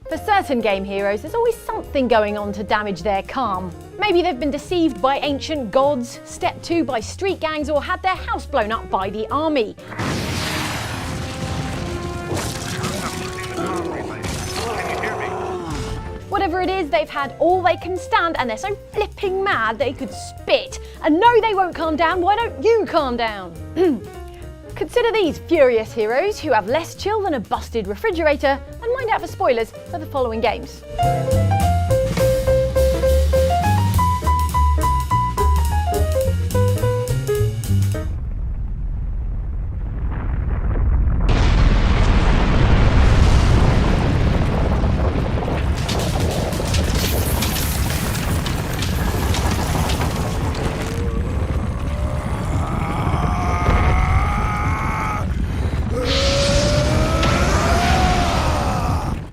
For certain game heroes, there's always something going on to damage their calm. Maybe they've been deceived by ancient gods, stepped to by street gangs, or had their house blown up by the army. Whatever it is, they've had all they can stand and they're so flipping mad they could spit. And no, they won't calm down. Why don't you calm down? Consider these furious heroes who have less chill than a busted refrigerator, and mind out for spoilers for the following games.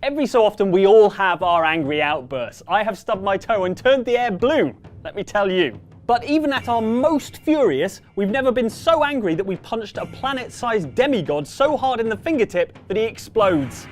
Every so often we all have our angry outbursts. I have stubbed my toe and turned the air blue, let me tell you. But even at our most furious, we've never been so angry that we punched a planet-sized demigod so hard in the fingertip that he explodes.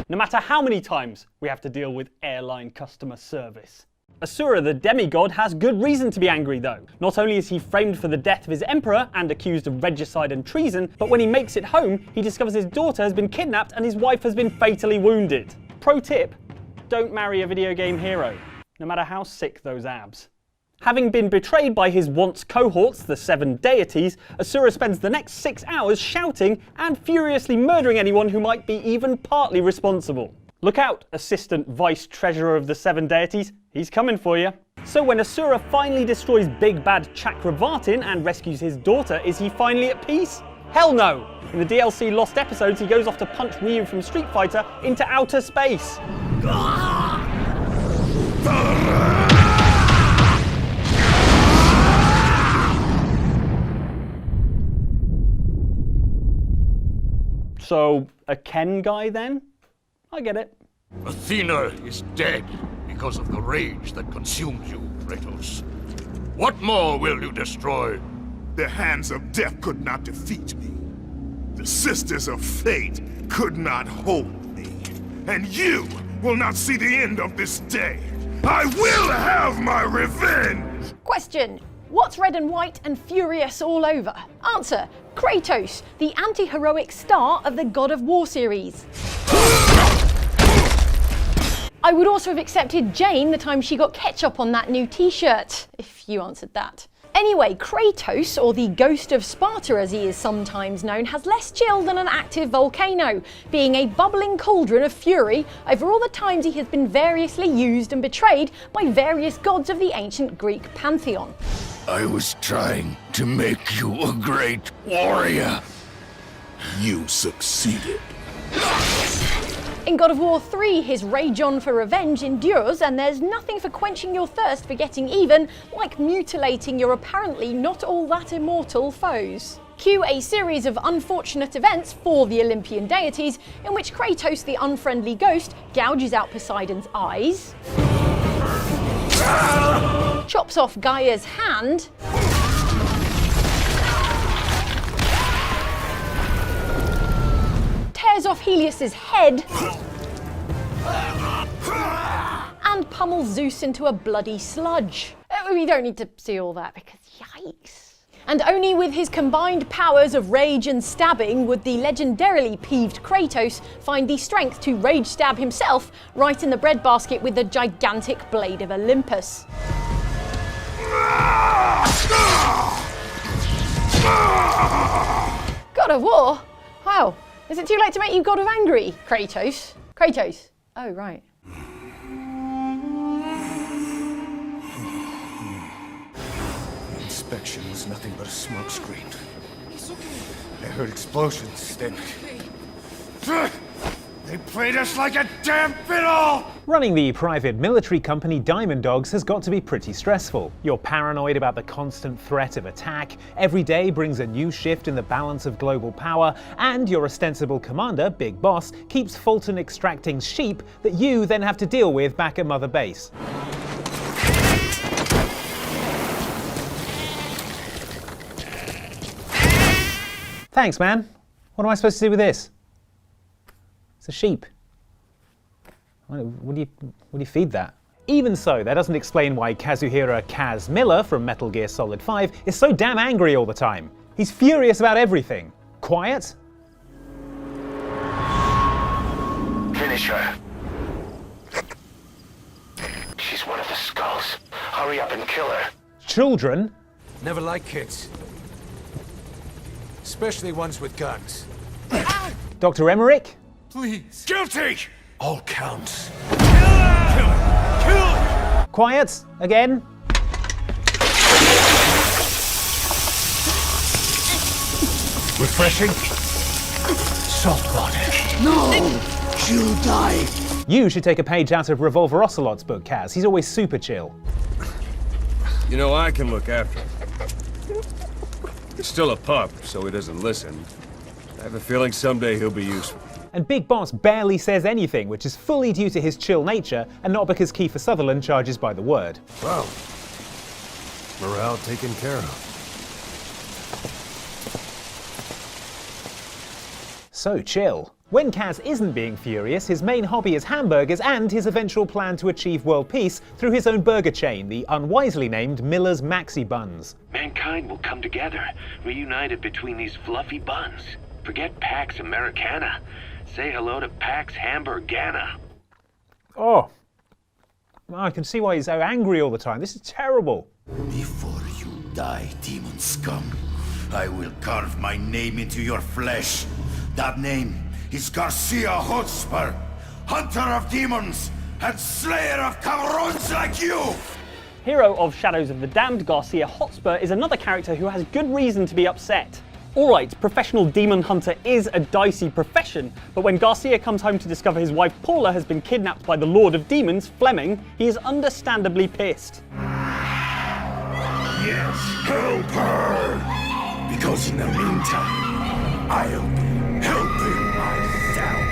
No matter how many times we have to deal with airline customer service. Asura the demigod has good reason to be angry though. Not only is he framed for the death of his emperor and accused of regicide and treason, but when he makes it home, he discovers his daughter has been kidnapped and his wife has been fatally wounded. Pro tip, don't marry a video game hero, no matter how sick those abs. Having been betrayed by his once cohorts, the 7 deities, Asura spends the next 6 hours shouting and furiously murdering anyone who might be even partly responsible. Look out, Assistant Vice Treasurer of the 7 deities, he's coming for you. So when Asura finally destroys big bad Chakravartin and rescues his daughter, is he finally at peace? Hell no! In the DLC Lost Episodes, he goes off to punch Ryu from Street Fighter into outer space. So, a Ken guy then? I get it. Athena is dead because of the rage that consumes you, Kratos. What more will you destroy? The hands of death could not defeat me. The sisters of fate could not hold me. And you will not see the end of this day. I will have my revenge! Question. What's red and white and furious all over? Answer. Kratos, the anti-heroic star of the God of War series. I would also have accepted Jane the time she got ketchup on that new t-shirt, if you answered that. Anyway, Kratos, or the Ghost of Sparta as he is sometimes known, has less chill than an active volcano, being a bubbling cauldron of fury over all the times he has been variously used and betrayed by various gods of the ancient Greek pantheon. I was trying to make you a great warrior. You succeeded. In God of War 3, his rage on for revenge endures, and there's nothing for quenching your thirst for getting even like mutilating your apparently not all that immortal foes. Cue a series of unfortunate events for the Olympian deities, in which Kratos, the unfriendly ghost, gouges out Poseidon's eyes, chops off Gaia's hand, tears off Helios's head, and pummels Zeus into a bloody sludge. We don't need to see all that because yikes. And only with his combined powers of rage and stabbing would the legendarily peeved Kratos find the strength to rage stab himself right in the breadbasket with the gigantic blade of Olympus. God of War? Wow. Is it too late to make you God of Angry, Kratos? Kratos. Oh, right. Inspection was nothing but a smokescreen. I heard explosions, then... They played us like a damn fiddle! Running the private military company Diamond Dogs has got to be pretty stressful. You're paranoid about the constant threat of attack, every day brings a new shift in the balance of global power, and your ostensible commander, Big Boss, keeps Fulton extracting sheep that you then have to deal with back at Mother Base. Thanks, man. What am I supposed to do with this? It's a sheep. What do you feed that? Even so, that doesn't explain why Kazuhira Kaz Miller from Metal Gear Solid 5 is so damn angry all the time. He's furious about everything. Quiet? Finish her. She's one of the skulls. Hurry up and kill her. Children? Never like kids. Especially ones with guns. Dr. Emmerich? Please. Guilty! All counts. Quiet? Again? Refreshing. Salt water. No! She'll die! You should take a page out of Revolver Ocelot's book, Kaz. He's always super chill. You know, I can look after him. He's still a pup, so he doesn't listen. I have a feeling someday he'll be useful. And Big Boss barely says anything, which is fully due to his chill nature and not because Kiefer Sutherland charges by the word. Wow. Morale taken care of. So chill. When Kaz isn't being furious, his main hobby is hamburgers and his eventual plan to achieve world peace through his own burger chain, the unwisely named Miller's Maxi Buns. Mankind will come together, reunited between these fluffy buns. Forget Pax Americana. Say hello to Pax Hamburgana. Oh, I can see why he's so angry all the time. This is terrible. Before you die, demon scum, I will carve my name into your flesh. That name is Garcia Hotspur, hunter of demons and slayer of cabrons like you! Hero of Shadows of the Damned, Garcia Hotspur is another character who has good reason to be upset. Alright, professional demon hunter is a dicey profession, but when Garcia comes home to discover his wife Paula has been kidnapped by the Lord of Demons, Fleming, he is understandably pissed. Yes, help her! Because in the meantime, I'll be helping myself.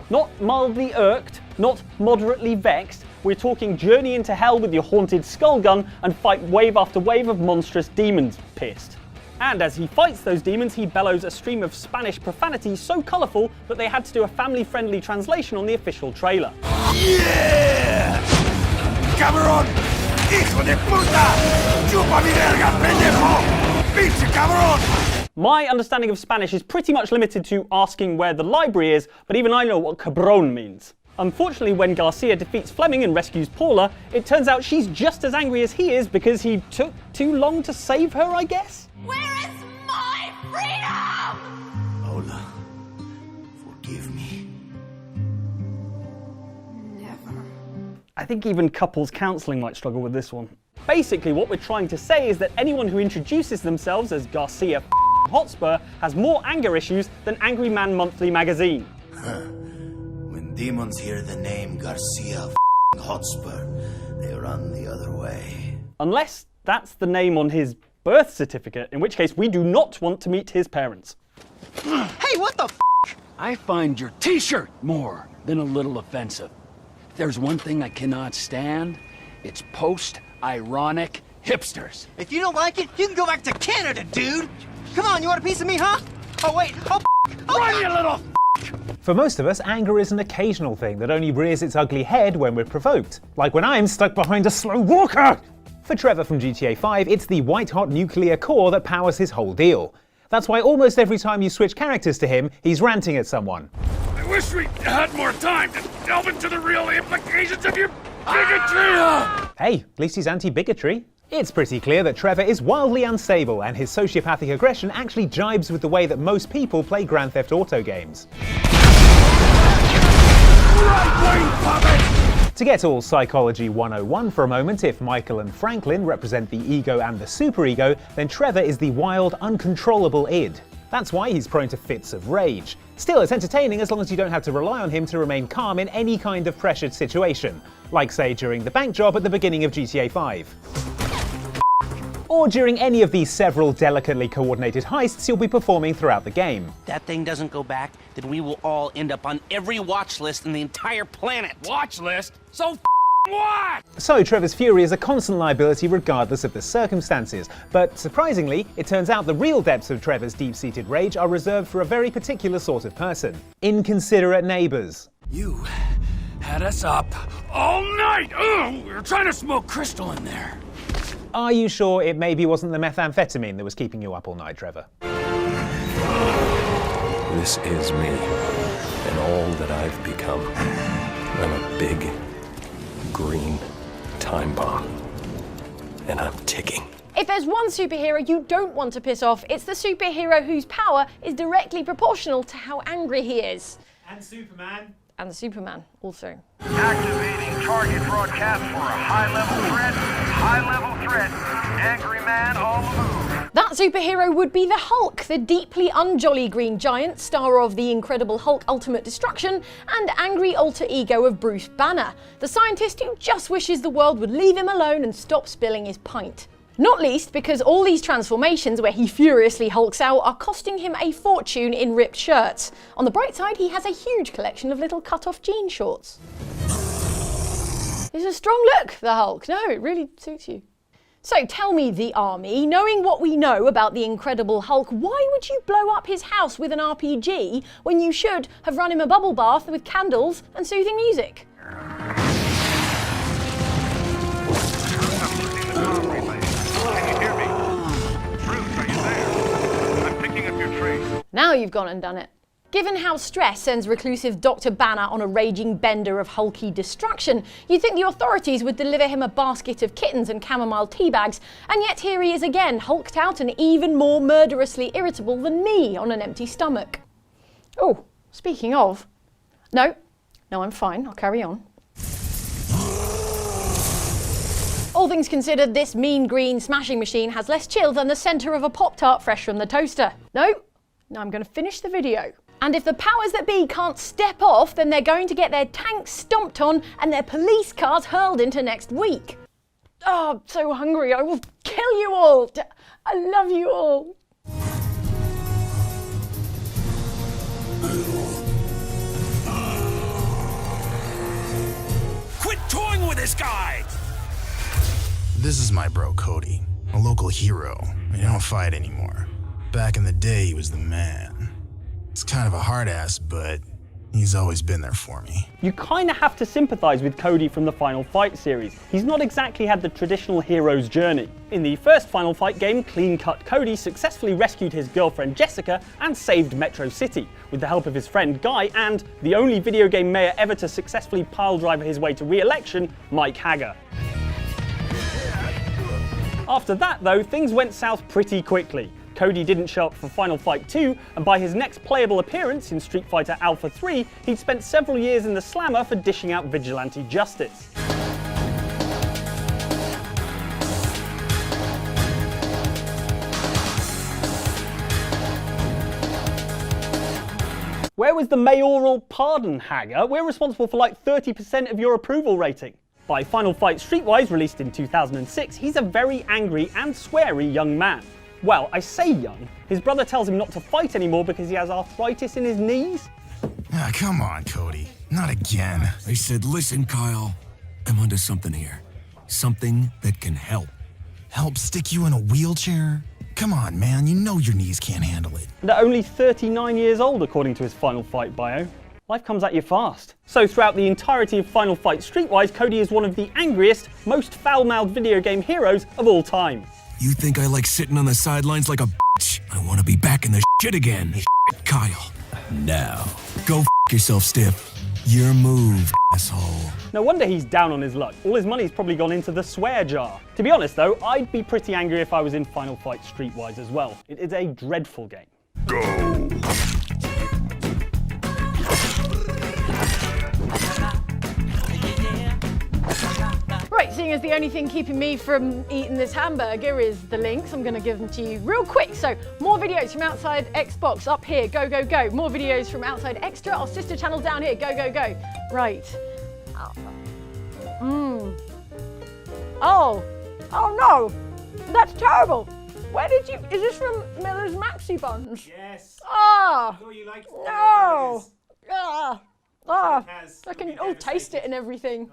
Not mildly irked, not moderately vexed, we're talking journey into hell with your haunted skull gun and fight wave after wave of monstrous demons pissed. And as he fights those demons, he bellows a stream of Spanish profanity so colourful that they had to do a family-friendly translation on the official trailer. Yeah! Cabrón! Hijo de puta! Chupa mi verga, pendejo! Pinche cabrón! My understanding of Spanish is pretty much limited to asking where the library is, but even I know what cabrón means. Unfortunately, when Garcia defeats Fleming and rescues Paula, it turns out she's just as angry as he is because he took too long to save her, I guess? Where is my freedom? Paula, forgive me. Never. I think even couples counselling might struggle with this one. Basically, what we're trying to say is that anyone who introduces themselves as Garcia Hotspur has more anger issues than Angry Man Monthly magazine. When demons hear the name Garcia Hotspur, they run the other way. Unless that's the name on his birth certificate, in which case we do not want to meet his parents. Hey, what the f***? I find your t-shirt more than a little offensive. If there's one thing I cannot stand, it's post-ironic hipsters. If you don't like it, you can go back to Canada, dude! Come on, you want a piece of me, huh? Oh, wait, oh, Run, you little For most of us, anger is an occasional thing that only rears its ugly head when we're provoked. Like when I'm stuck behind a slow walker! For Trevor from GTA 5, it's the white-hot nuclear core that powers his whole deal. That's why almost every time you switch characters to him, he's ranting at someone. I wish we had more time to delve into the real implications of your bigotry! Hey, at least he's anti-bigotry. It's pretty clear that Trevor is wildly unstable, and his sociopathic aggression actually jibes with the way that most people play Grand Theft Auto games. Right-wing puppet! To get all Psychology 101 for a moment, if Michael and Franklin represent the ego and the superego, then Trevor is the wild, uncontrollable id. That's why he's prone to fits of rage. Still, it's entertaining as long as you don't have to rely on him to remain calm in any kind of pressured situation, like say during the bank job at the beginning of GTA 5. Or during any of these several delicately coordinated heists you'll be performing throughout the game. That thing doesn't go back, then we will all end up on every watch list in the entire planet. Watch list? So what? So Trevor's fury is a constant liability regardless of the circumstances, but surprisingly, it turns out the real depths of Trevor's deep-seated rage are reserved for a very particular sort of person: inconsiderate neighbours. You had us up all night! Ugh, we were trying to smoke crystal in there. Are you sure it maybe wasn't the methamphetamine that was keeping you up all night, Trevor? This is me, and all that I've become. I'm a big, green time bomb, and I'm ticking. If there's one superhero you don't want to piss off, it's the superhero whose power is directly proportional to how angry he is. And Superman. And Superman, also. Activating target broadcast for a high-level threat. High-level threat. Angry man on the move. That superhero would be the Hulk, the deeply unjolly green giant, star of The Incredible Hulk Ultimate Destruction, and angry alter ego of Bruce Banner, the scientist who just wishes the world would leave him alone and stop spilling his pint. Not least because all these transformations where he furiously hulks out are costing him a fortune in ripped shirts. On the bright side, he has a huge collection of little cut-off jean shorts. It's a strong look, the Hulk. No, it really suits you. So tell me, the army, knowing what we know about the Incredible Hulk, why would you blow up his house with an RPG when you should have run him a bubble bath with candles and soothing music? Now you've gone and done it. Given how stress sends reclusive Dr. Banner on a raging bender of hulky destruction, you'd think the authorities would deliver him a basket of kittens and chamomile tea bags, and yet here he is again, hulked out and even more murderously irritable than me on an empty stomach. Oh, speaking of... No, I'm fine, I'll carry on. All things considered, this mean green smashing machine has less chill than the centre of a Pop-Tart fresh from the toaster. No, I'm going to finish the video. And if the powers that be can't step off, then they're going to get their tanks stomped on and their police cars hurled into next week. Oh, I'm so hungry, I will kill you all. I love you all. Quit toying with this guy! This is my bro Cody, a local hero. We don't fight anymore. Back in the day, he was the man. He's kind of a hard ass, but he's always been there for me. You kind of have to sympathise with Cody from the Final Fight series. He's not exactly had the traditional hero's journey. In the first Final Fight game, Clean Cut Cody successfully rescued his girlfriend Jessica and saved Metro City, with the help of his friend Guy and the only video game mayor ever to successfully pile-driver his way to re-election, Mike Haggar. After that though, things went south pretty quickly. Cody didn't show up for Final Fight 2, and by his next playable appearance in Street Fighter Alpha 3, he'd spent several years in the slammer for dishing out vigilante justice. Where was the mayoral pardon, Haggar? We're responsible for like 30% of your approval rating. By Final Fight Streetwise, released in 2006, he's a very angry and sweary young man. Well, I say young. His brother tells him not to fight anymore because he has arthritis in his knees. Ah, come on, Cody. Not again. I said, listen, Kyle. I'm onto something here. Something that can help. Help stick you in a wheelchair? Come on, man. You know your knees can't handle it. And at only 39 years old, according to his Final Fight bio. Life comes at you fast. So throughout the entirety of Final Fight Streetwise, Cody is one of the angriest, most foul-mouthed video game heroes of all time. You think I like sitting on the sidelines like a bitch? I want to be back in the shit again. Kyle. Now. Go f yourself, Stiff. Your move, asshole. No wonder he's down on his luck. All his money's probably gone into the swear jar. To be honest though, I'd be pretty angry if I was in Final Fight Streetwise as well. It is a dreadful game. Go! Right, seeing as the only thing keeping me from eating this hamburger is the links, I'm going to give them to you real quick. So, more videos from Outside Xbox up here, go, go, go. More videos from Outside Extra, our sister channel down here, go, go, go. Right. Oh no, that's terrible. Where did you, is this from Miller's Maxi Buns? Yes. Ah, I thought you liked no. I can taste it and everything.